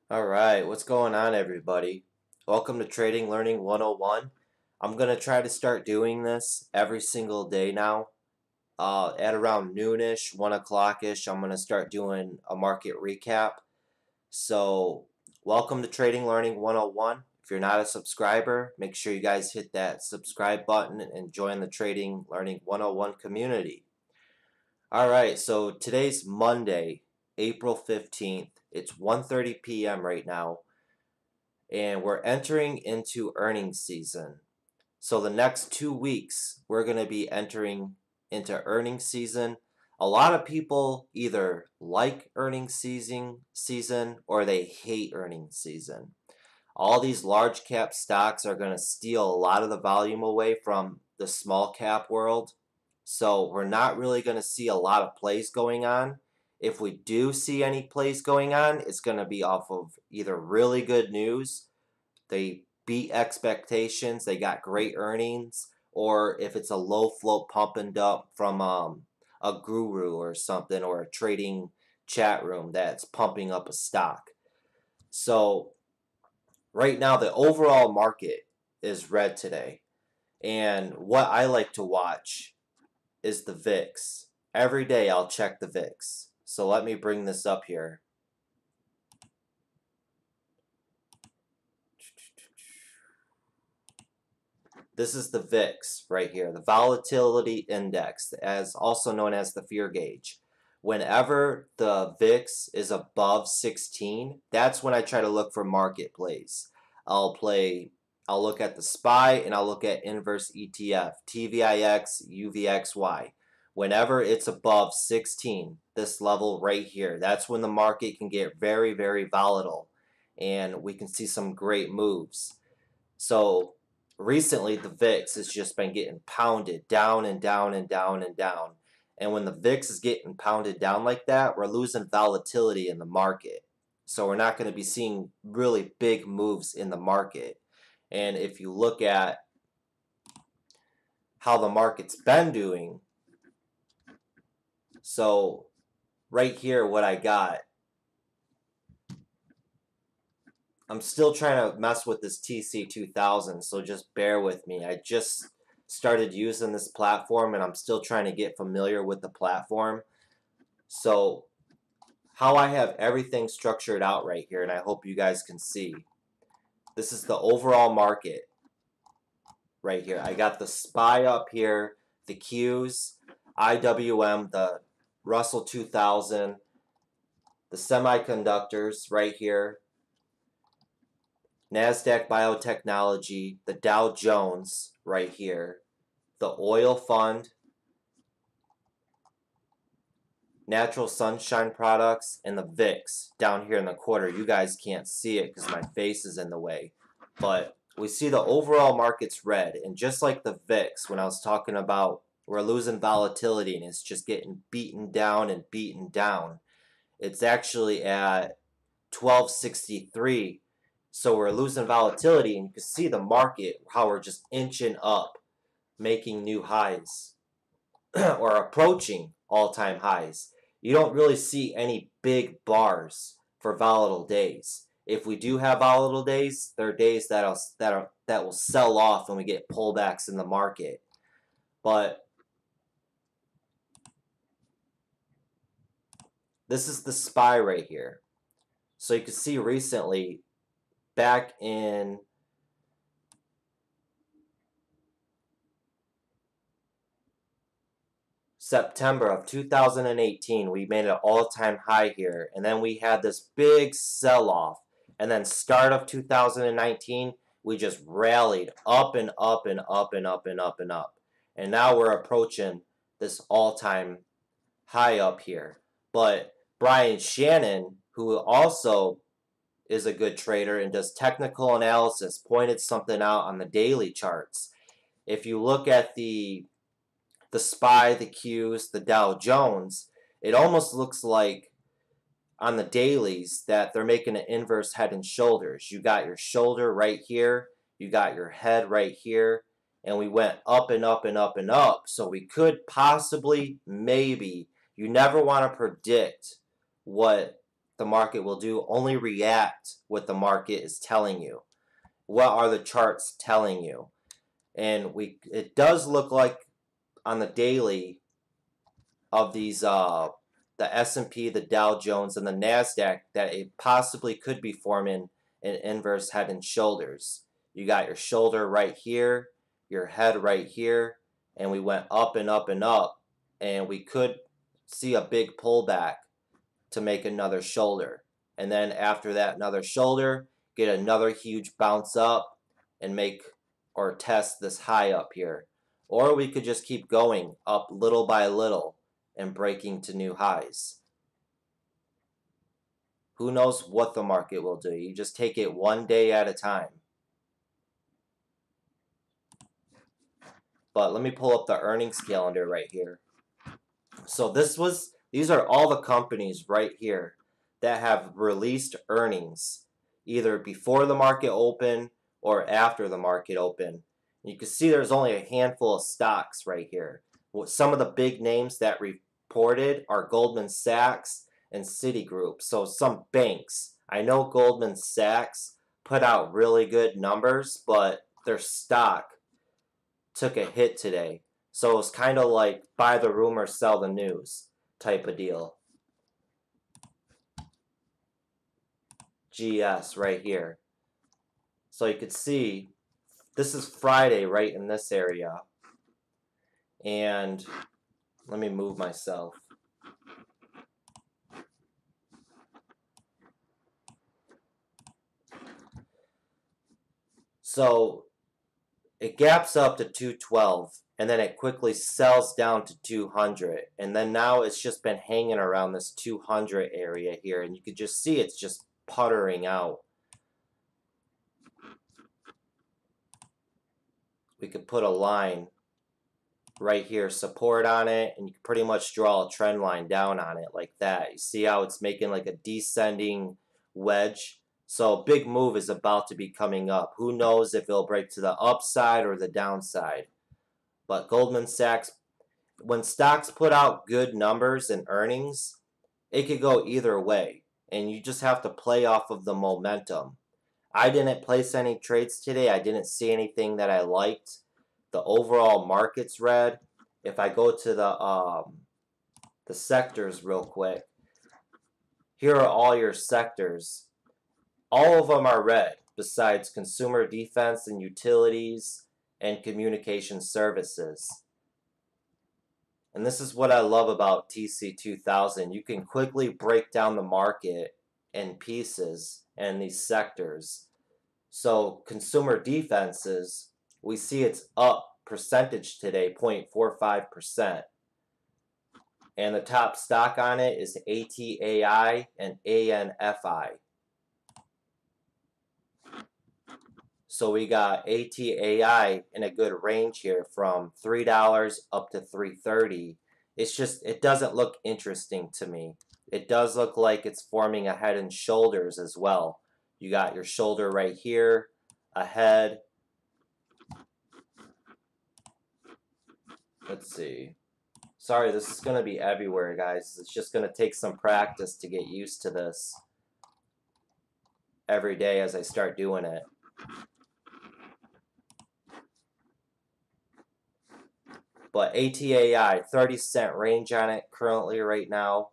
Alright, what's going on everybody? Welcome to Trading Learning 101. I'm going to try to start doing this every single day now. At around noonish, 1 o'clock-ish, I'm going to start doing a market recap. So, welcome to Trading Learning 101. If you're not a subscriber, make sure you guys hit that subscribe button and join the Trading Learning 101 community. Alright, so today's Monday, April 15th. It's 1:30 p.m. right now, and we're entering into earnings season. So the next 2 weeks, we're going to be entering into earnings season. A lot of people either like earnings season or they hate earnings season. All these large cap stocks are going to steal a lot of the volume away from the small cap world. So we're not really going to see a lot of plays going on. If we do see any plays going on, it's going to be off of either really good news, they beat expectations, they got great earnings, or if it's a low float pump and dump from a guru or something, or a trading chat room that's pumping up a stock. So right now the overall market is red today, and what I like to watch is the VIX. Every day I'll check the VIX. So let me bring this up here. This is the VIX right here, the volatility index, as also known as the fear gauge. Whenever the VIX is above 16, that's when I try to look for market plays. I'll look at the SPY and I'll look at inverse ETF, TVIX, UVXY. Whenever it's above 16, this level right here, that's when the market can get very, very volatile and we can see some great moves. So recently the VIX has just been getting pounded down and down and down and down. And when the VIX is getting pounded down like that, we're losing volatility in the market. So we're not going to be seeing really big moves in the market. And if you look at how the market's been doing, so right here what I got, I'm still trying to mess with this TC2000, so just bear with me. I just started using this platform and I'm still trying to get familiar with the platform. So how I have everything structured out right here, and I hope you guys can see. This is the overall market right here. I got the SPY up here, the Qs, IWM, the Russell 2000, the semiconductors right here, NASDAQ Biotechnology, the Dow Jones right here, the oil fund, natural sunshine products, and the VIX down here in the corner. You guys can't see it because my face is in the way, but we see the overall market's red, and just like the VIX, when I was talking about we're losing volatility and it's just getting beaten down and beaten down, it's actually at 1263. So we're losing volatility, and you can see the market, how we're just inching up, making new highs or approaching all-time highs. You don't really see any big bars for volatile days. If we do have volatile days, there are days that will sell off when we get pullbacks in the market. But this is the SPY right here. So you can see recently, back in September of 2018, we made an all-time high here, and then we had this big sell-off, and then start of 2019, we just rallied up and up and up and up and up and up, and now we're approaching this all-time high up here. But Brian Shannon, who also is a good trader and does technical analysis, pointed something out on the daily charts. If you look at the SPY, the Qs, the Dow Jones, it almost looks like on the dailies that they're making an inverse head and shoulders. You got your shoulder right here, you got your head right here, and we went up and up and up and up. So we could possibly, maybe, you never want to predict what the market will do. Only react what the market is telling you. What are the charts telling you? And it does look like on the daily of these the S&P, the Dow Jones, and the NASDAQ that it possibly could be forming an inverse head and shoulders. You got your shoulder right here, your head right here, and we went up and up and up, and we could see a big pullback to make another shoulder. And then after that, another shoulder, get another huge bounce up and make or test this high up here. Or we could just keep going up little by little and breaking to new highs. Who knows what the market will do? You just take it one day at a time. But let me pull up the earnings calendar right here. So these are all the companies right here that have released earnings either before the market open or after the market open. You can see there's only a handful of stocks right here. Some of the big names that reported are Goldman Sachs and Citigroup. So some banks. I know Goldman Sachs put out really good numbers, but their stock took a hit today. So it's kind of like buy the rumor, sell the news type of deal. GS right here. So you could see this is Friday right in this area. And let me move myself. So it gaps up to 212 and then it quickly sells down to 200, and then now it's just been hanging around this 200 area here, and you can just see it's just puttering out. We could put a line right here, support on it, and you can pretty much draw a trend line down on it like that. You see how it's making like a descending wedge? So a big move is about to be coming up. Who knows if it'll break to the upside or the downside. But Goldman Sachs, when stocks put out good numbers and earnings, it could go either way. And you just have to play off of the momentum. I didn't place any trades today. I didn't see anything that I liked. The overall market's red. If I go to the sectors real quick, here are all your sectors. All of them are red, besides consumer defense and utilities and communication services. And this is what I love about TC2000. You can quickly break down the market in pieces and these sectors. So consumer defenses, we see it's up percentage today, 0.45%. And the top stock on it is ATAI and ANFI. So we got ATAI in a good range here from $3 up to $3.30. It's just, it doesn't look interesting to me. It does look like it's forming a head and shoulders as well. You got your shoulder right here, a head. Let's see. Sorry, this is going to be everywhere, guys. It's just going to take some practice to get used to this every day as I start doing it. But ATAI, 30-cent range on it currently right now.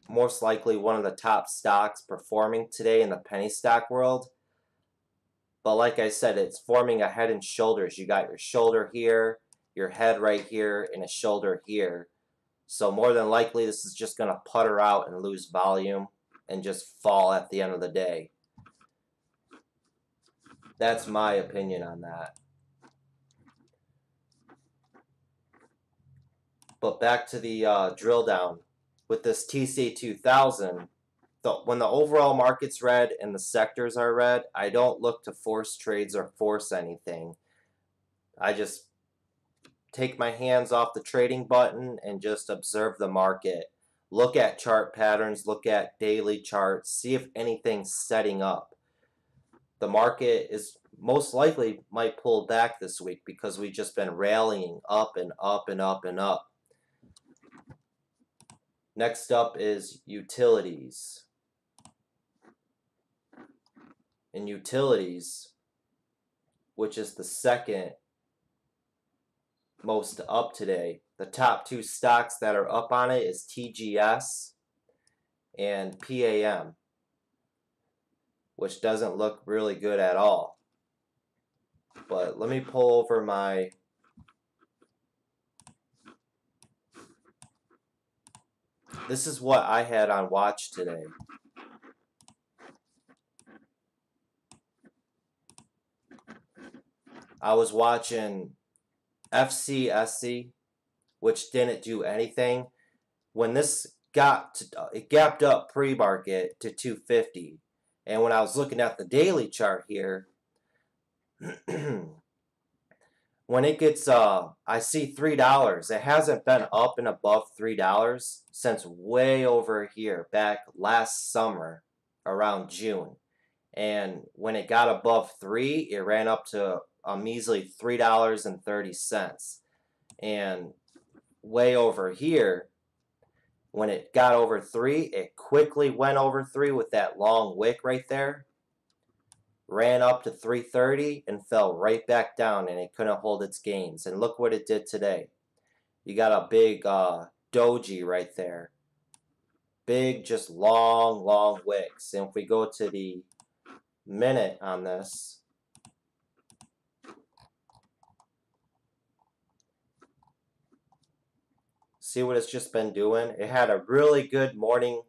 Most likely one of the top stocks performing today in the penny stock world. But like I said, it's forming a head and shoulders. You got your shoulder here, your head right here, and a shoulder here. So more than likely this is just going to putter out and lose volume and just fall at the end of the day. That's my opinion on that. But back to the drill down. With this TC2000, when the overall market's red and the sectors are red, I don't look to force trades or force anything. I just take my hands off the trading button and just observe the market. Look at chart patterns, look at daily charts, see if anything's setting up. The market is most likely might pull back this week because we've just been rallying up and up and up and up. Next up is utilities. in utilities, which is the second most up today. The top two stocks that are up on it is TGS and PAM, which doesn't look really good at all. But let me pull over my this is what I had on watch today. I was watching FCSC, which didn't do anything. When this it gapped up pre-market to 250, and when I was looking at the daily chart here, when it gets I see $3. It hasn't been up and above $3 since way over here back last summer around June. And when it got above 3, it ran up to a measly $3.30. And way over here, when it got over 3, it quickly went over 3 with that long wick right there. Ran up to 330 and fell right back down, and it couldn't hold its gains. And look what it did today. You got a big doji right there. Big, just long wicks. And if we go to the minute on this, see what it's just been doing? It had a really good morning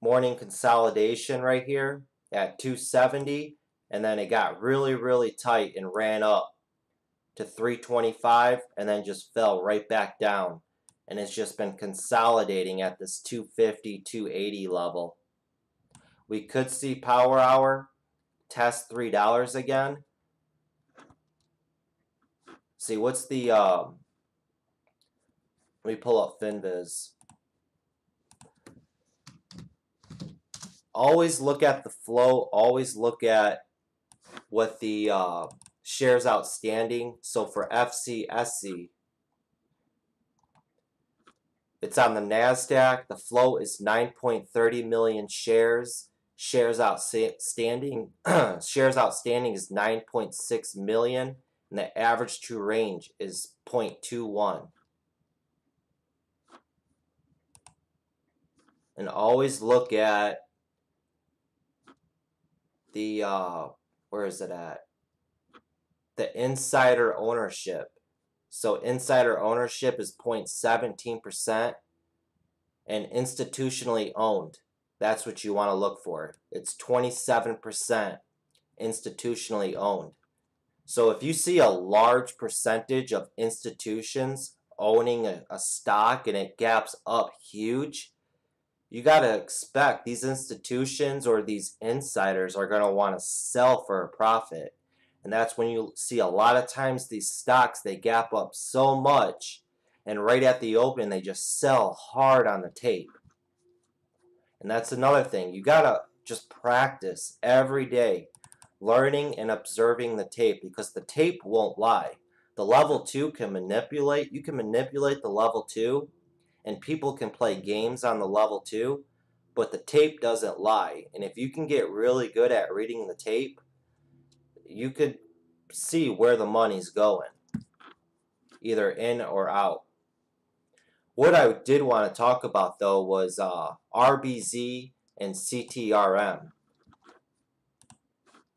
consolidation right here at 270, and then it got really tight and ran up to 325 and then just fell right back down, and it's just been consolidating at this 250 280 level. We could see power hour test $3 again. See what's the let me pull up FinViz. Always look at the flow. Always look at what the shares outstanding. So for FCSC, it's on the NASDAQ. The flow is 9.30 million shares. Shares outstanding shares outstanding is 9.6 million, and the average true range is 0.21. And always look at the where is it at? The insider ownership. So insider ownership is 0.17%, and institutionally owned. That's what you want to look for. It's 27% institutionally owned. So if you see a large percentage of institutions owning a stock and it gaps up huge, you got to expect these institutions or these insiders are going to want to sell for a profit. And that's when you see a lot of times these stocks, they gap up so much, and right at the open, they just sell hard on the tape. And that's another thing. You got to just practice every day, learning and observing the tape, because the tape won't lie. The level 2 can manipulate. You can manipulate the level 2, and people can play games on the level 2, but the tape doesn't lie. And if you can get really good at reading the tape, you could see where the money's going, either in or out. What I did want to talk about, though, was RBZ and CTRM.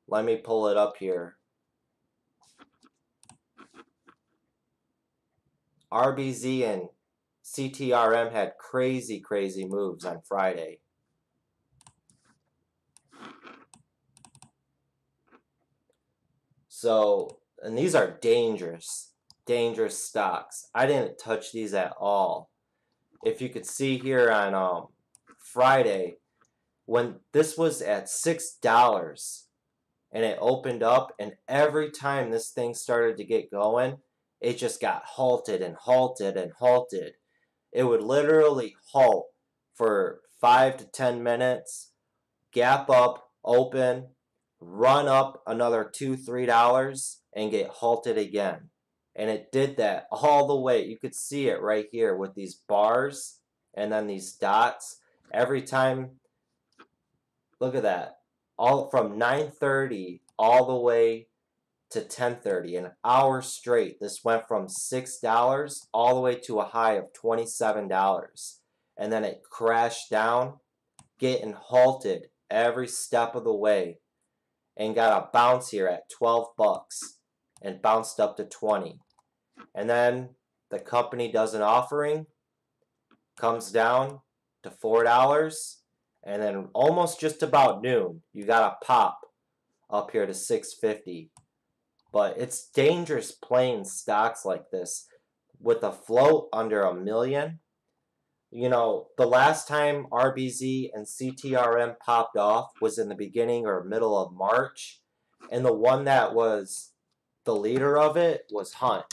Let me pull it up here. RBZ and CTRM had crazy moves on Friday. So, and these are dangerous stocks. I didn't touch these at all. If you could see here on Friday, when this was at $6 and it opened up, and every time this thing started to get going, it just got halted and halted and halted. It would literally halt for 5 to 10 minutes, gap up, open, run up another $2-3, and get halted again. And it did that all the way. You could see it right here with these bars and then these dots. Every time, look at that. all from 9:30 all the way to 10:30, an hour straight. This went from $6 all the way to a high of $27. And then it crashed down, getting halted every step of the way, and got a bounce here at 12 bucks and bounced up to 20. And then the company does an offering, comes down to $4, and then almost just about noon, you got a pop up here to 650. But it's dangerous playing stocks like this with a float under $1 million. You know, the last time RBZ and CTRM popped off was in the beginning or middle of March, and the one that was the leader of it was Hunt.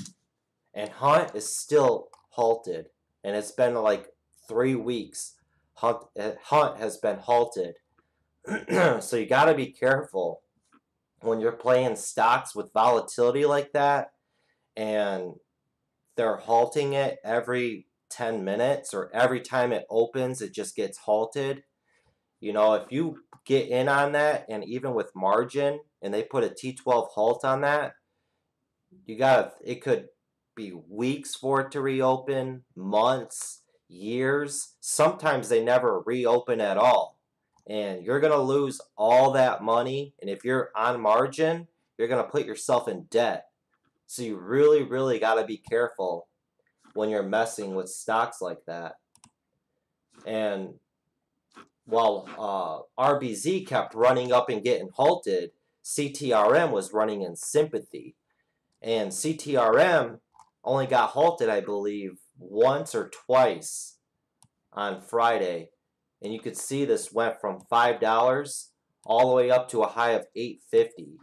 And Hunt is still halted, and it's been like 3 weeks. Hunt has been halted. So you got to be careful when you're playing stocks with volatility like that, and they're halting it every 10 minutes, or every time it opens it just gets halted. You know, if you get in on that, and even with margin, and they put a T12 halt on that, it could be weeks for it to reopen, months, years. Sometimes they never reopen at all, and you're going to lose all that money. And if you're on margin, you're going to put yourself in debt. So you really, really got to be careful when you're messing with stocks like that. And while RBZ kept running up and getting halted, CTRM was running in sympathy. And CTRM only got halted, I believe, once or twice on Friday. And you could see this went from $5 all the way up to a high of $8.50.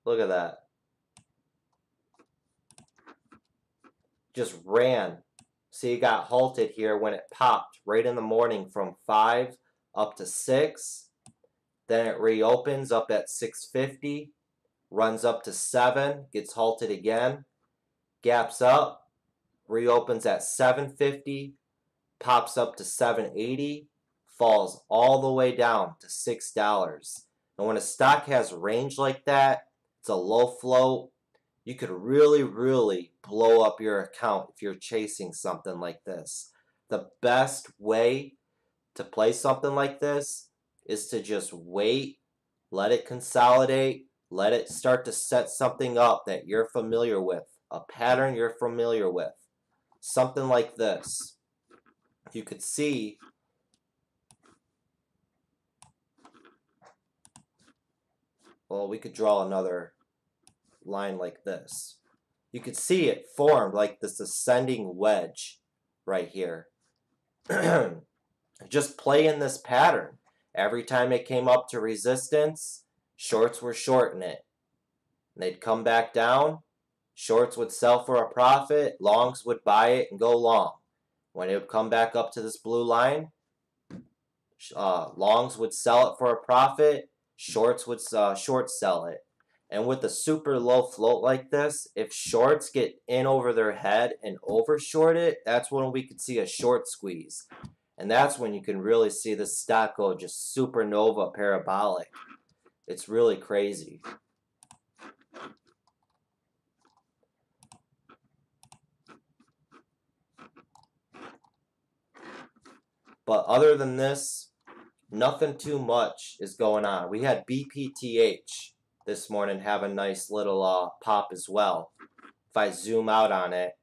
Look at that. Just ran. See, it got halted here when it popped right in the morning from 5 up to 6. Then it reopens up at 6.50, runs up to 7, gets halted again, gaps up, reopens at 7.50, pops up to 7.80, falls all the way down to $6. And when a stock has range like that, it's a low float, you could really, really blow up your account if you're chasing something like this. The best way to play something like this is to just wait, let it consolidate, let it start to set something up that you're familiar with, a pattern you're familiar with. Something like this. You could see we could draw another line like this. You could see it formed like this ascending wedge right here. Just play in this pattern. Every time it came up to resistance, shorts were shorting it. They'd come back down, shorts would sell for a profit, longs would buy it and go long. When it would come back up to this blue line, longs would sell it for a profit, shorts would short sell it. And with a super low float like this, if shorts get in over their head and overshort it, that's when we could see a short squeeze. And that's when you can really see the stock go just supernova parabolic. It's really crazy. But other than this, nothing too much is going on. We had BPTH this morning have a nice little pop as well. If I zoom out on it,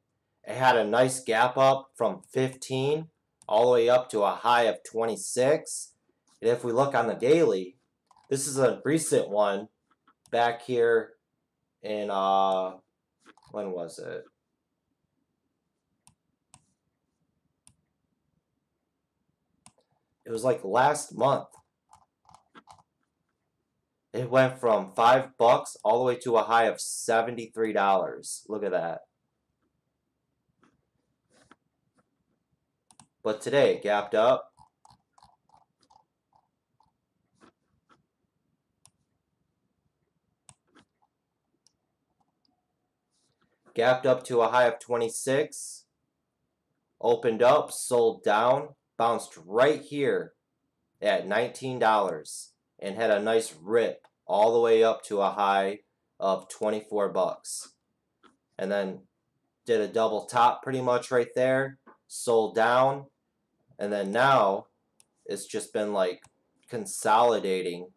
it had a nice gap up from 15 all the way up to a high of 26. And if we look on the daily, this is a recent one back here in, when was it? It was like last month. It went from $5 all the way to a high of $73. Look at that. But today it gapped up. Gapped up to a high of 26. Opened up, sold down, bounced right here at $19 and had a nice rip all the way up to a high of 24 bucks. And then did a double top pretty much right there, sold down, and then now it's just been like consolidating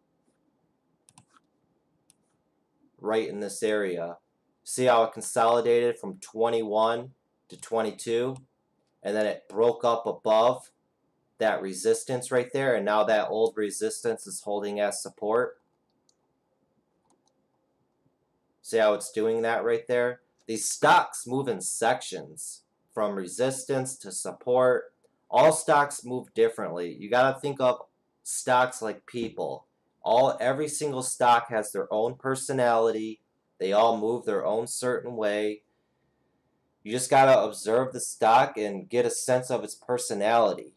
right in this area. See how it consolidated from 21 to 22, and then it broke up above that resistance right there, and now that old resistance is holding as support. See how it's doing that right there? These stocks move in sections from resistance to support. All stocks move differently. You got to think of stocks like people. Every single stock has their own personality. They all move their own certain way. You just got to observe the stock and get a sense of its personality.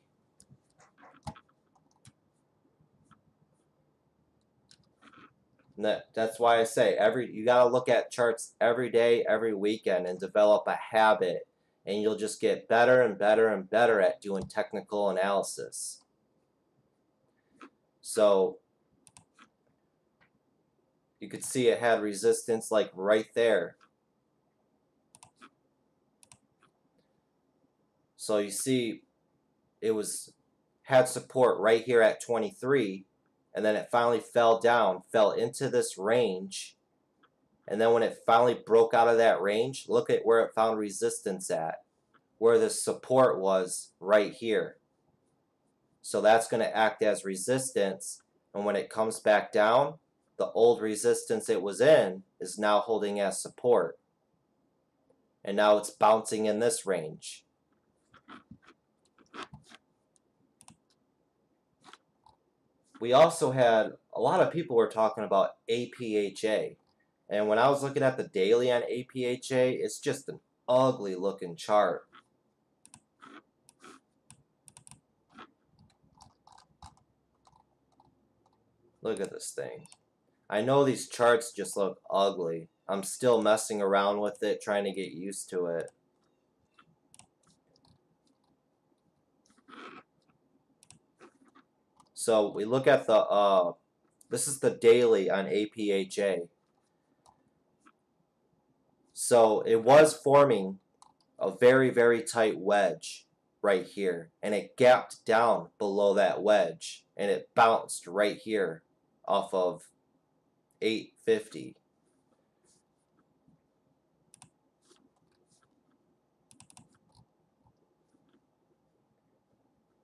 That's why I say you got to look at charts every day, every weekend, and develop a habit, and you'll just get better and better and better at doing technical analysis. So you could see it had resistance like right there. So you see it had support right here at 23, and then it finally fell down, fell into this range, and then when it finally broke out of that range, look at where it found resistance at, where the support was right here. So that's going to act as resistance, and when it comes back down, the old resistance it was in is now holding as support, and now it's bouncing in this range. We also had a lot of people were talking about APHA, and when I was looking at the daily on APHA, it's just an ugly looking chart. Look at this thing. I know these charts just look ugly. I'm still messing around with it, trying to get used to it. So we look at this is the daily on APHA. So it was forming a very, very tight wedge right here, and it gapped down below that wedge, and it bounced right here off of 850.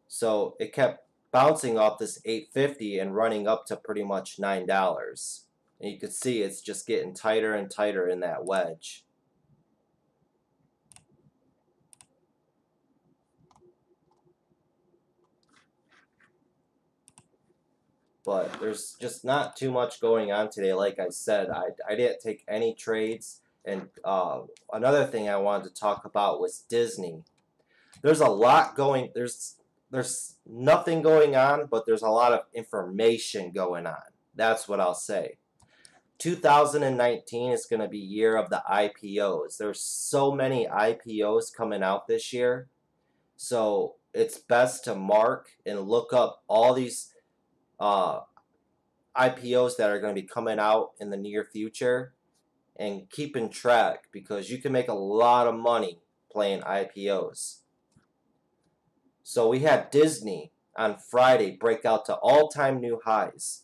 So it kept bouncing off this 850 and running up to pretty much $9. And you can see it's just getting tighter and tighter in that wedge. But there's just not too much going on today. Like I said, I didn't take any trades. And another thing I wanted to talk about was Disney. There's a lot going, there's nothing going on, but there's a lot of information going on. That's what I'll say. 2019 is going to be year of the IPOs. There's so many IPOs coming out this year. So it's best to mark and look up all these IPOs that are going to be coming out in the near future and keeping track, because you can make a lot of money playing IPOs. So we had Disney on Friday break out to all-time new highs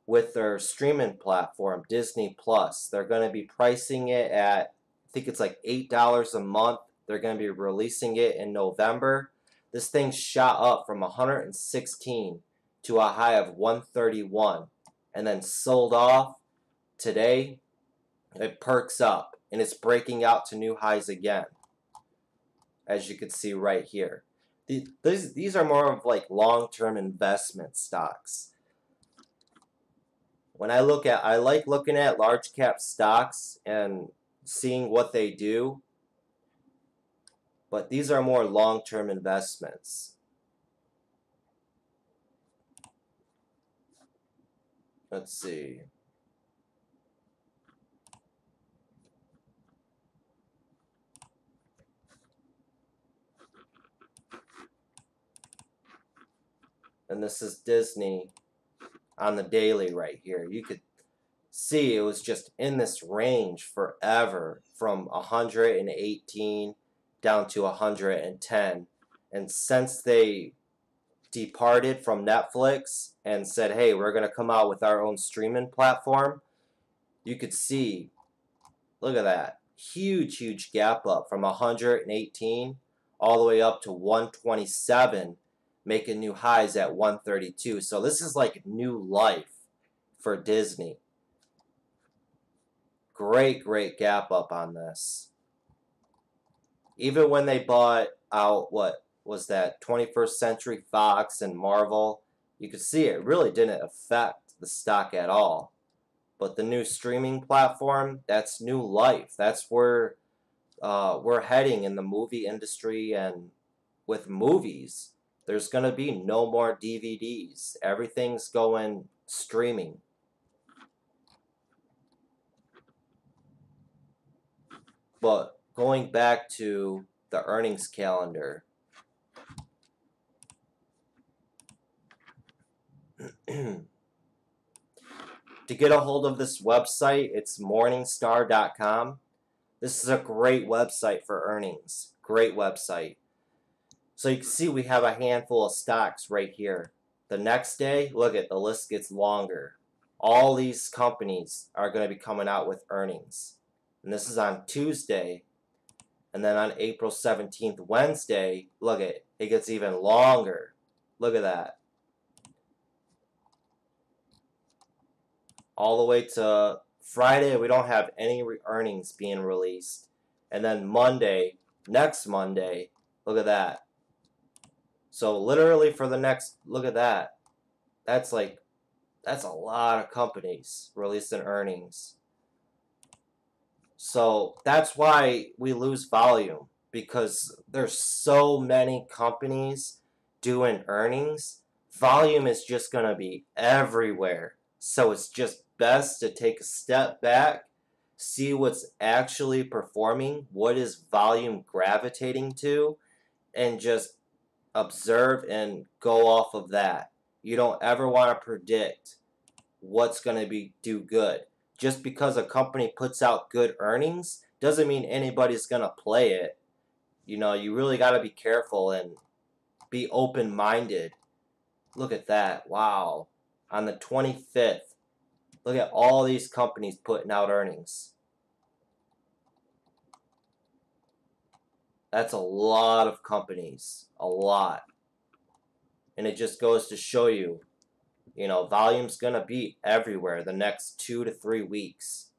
with their streaming platform, Disney Plus. They're going to be pricing it at, I think it's like $8 a month. They're going to be releasing it in November. This thing shot up from 116 to a high of 131 and then sold off. Today, it perks up and it's breaking out to new highs again, as you can see right here. These are more of like long-term investment stocks. When I like looking at large cap stocks and seeing what they do, but these are more long-term investments. Let's see. and this is Disney on the daily right here. You could see it was just in this range forever, from 118 down to 110. And since they departed from Netflix and said, hey, we're going to come out with our own streaming platform, you could see, look at that, huge gap up from 118 all the way up to 127, making new highs at 132. So this is like new life for Disney. Great gap up on this. Even when they bought out, what was that, 21st Century Fox and Marvel, you could see it really didn't affect the stock at all. But the new streaming platform, that's new life. That's where we're heading in the movie industry. And with movies, there's going to be no more DVDs. Everything's going streaming. But going back to the earnings calendar, to get a hold of this website, it's morningstar.com. This is a great website for earnings. Great website. So you can see we have a handful of stocks right here. The next day, look at the list gets longer. All these companies are going to be coming out with earnings. And this is on Tuesday. And then on April 17th, Wednesday, look at it. It gets even longer. Look at that. All the way to Friday, we don't have any earnings being released. And then Monday, next Monday, look at that. So literally for the next, look at that. That's a lot of companies releasing earnings. So that's why we lose volume, because there's so many companies doing earnings. Volume is just going to be everywhere. So it's just best to take a step back, see what's actually performing, what is volume gravitating to, and just observe and go off of that. You don't ever want to predict what's going to do good. Just because a company puts out good earnings doesn't mean anybody's going to play it. You know, you really got to be careful and be open-minded. Look at that. Wow. On the 25th, look at all these companies putting out earnings. That's a lot of companies. A lot. And it just goes to show you, you know, volume's going to be everywhere the next 2 to 3 weeks.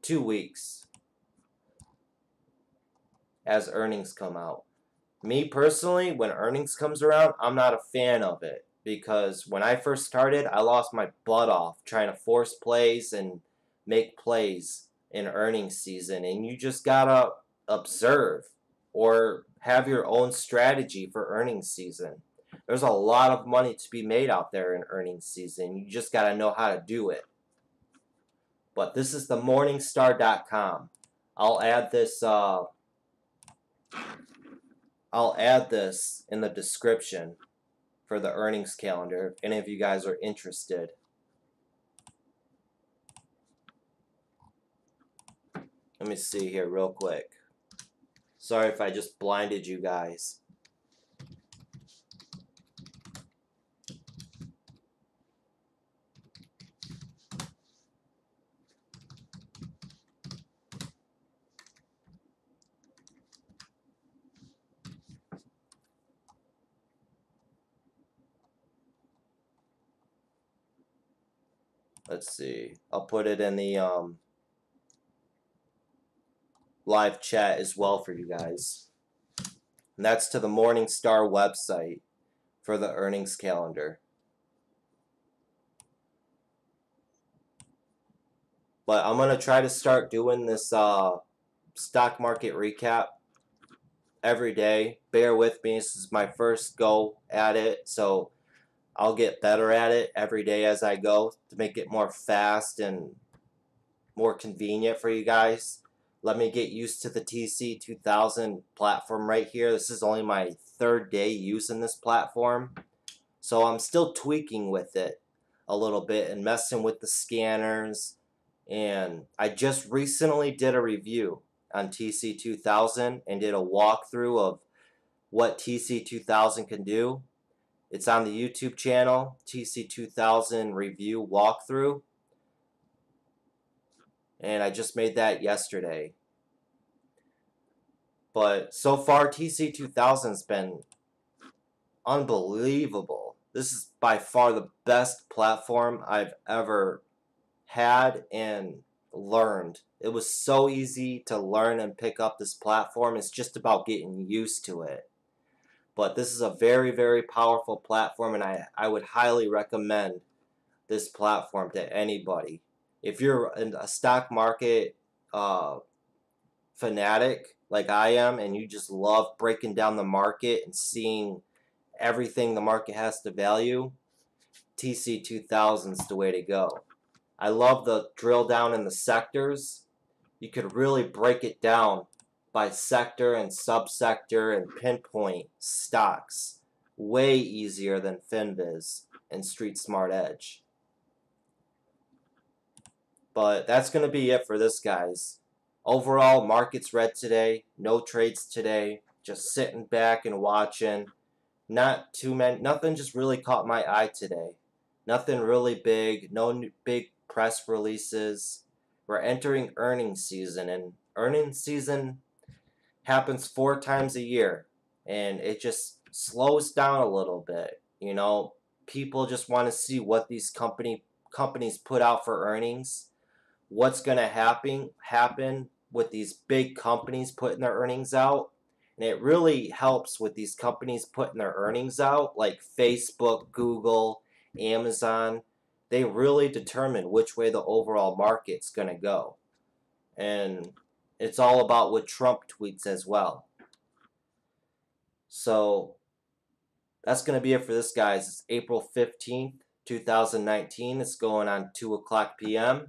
2 weeks. As earnings come out. Me personally, when earnings comes around, I'm not a fan of it. Because when I first started, I lost my butt off trying to force plays and make plays in earnings season. And you just gotta observe or have your own strategy for earnings season. There's a lot of money to be made out there in earnings season. You just gotta know how to do it. But this is the Morningstar.com. I'll add this in the description for the earnings calendar if any of you guys are interested. Let me see here real quick. Sorry if I just blinded you guys. Let's see. I'll put it in the live chat as well for you guys. And that's to the Morningstar website for the earnings calendar. But I'm going to try to start doing this stock market recap every day. Bear with me. This is my first go at it. So I'll get better at it every day as I go to make it more fast and more convenient for you guys. Let me get used to the TC2000 platform right here. This is only my 3rd day using this platform. So I'm still tweaking with it a little bit and messing with the scanners. And I just recently did a review on TC2000 and did a walkthrough of what TC2000 can do. It's on the YouTube channel, TC2000 Review Walkthrough. And I just made that yesterday. But so far, TC2000's been unbelievable. This is by far the best platform I've ever had and learned. It was so easy to learn and pick up this platform. It's just about getting used to it. But this is a very, very powerful platform, and I would highly recommend this platform to anybody. If you're a stock market fanatic like I am, and you just love breaking down the market and seeing everything the market has to value, TC2000 is the way to go. I love the drill down in the sectors. You could really break it down by sector and subsector and pinpoint stocks way easier than FinViz and Street Smart Edge. But that's going to be it for this, guys. Overall, market's red today. No trades today. Just sitting back and watching. Not too many. Nothing just really caught my eye today. Nothing really big. No big press releases. We're entering earnings season, and earnings season happens 4 times a year, and it just slows down a little bit. You know, people just want to see what these companies put out for earnings. What's going to happen with these big companies putting their earnings out. And it really helps with these companies putting their earnings out, like Facebook, Google, Amazon. They really determine which way the overall market's going to go. And it's all about what Trump tweets as well. So that's going to be it for this, guys. It's April 15th, 2019. It's going on 2 o'clock p.m.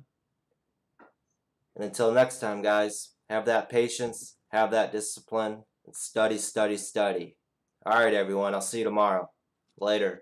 And until next time, guys, have that patience, have that discipline, and study, study, study. All right, everyone. I'll see you tomorrow. Later.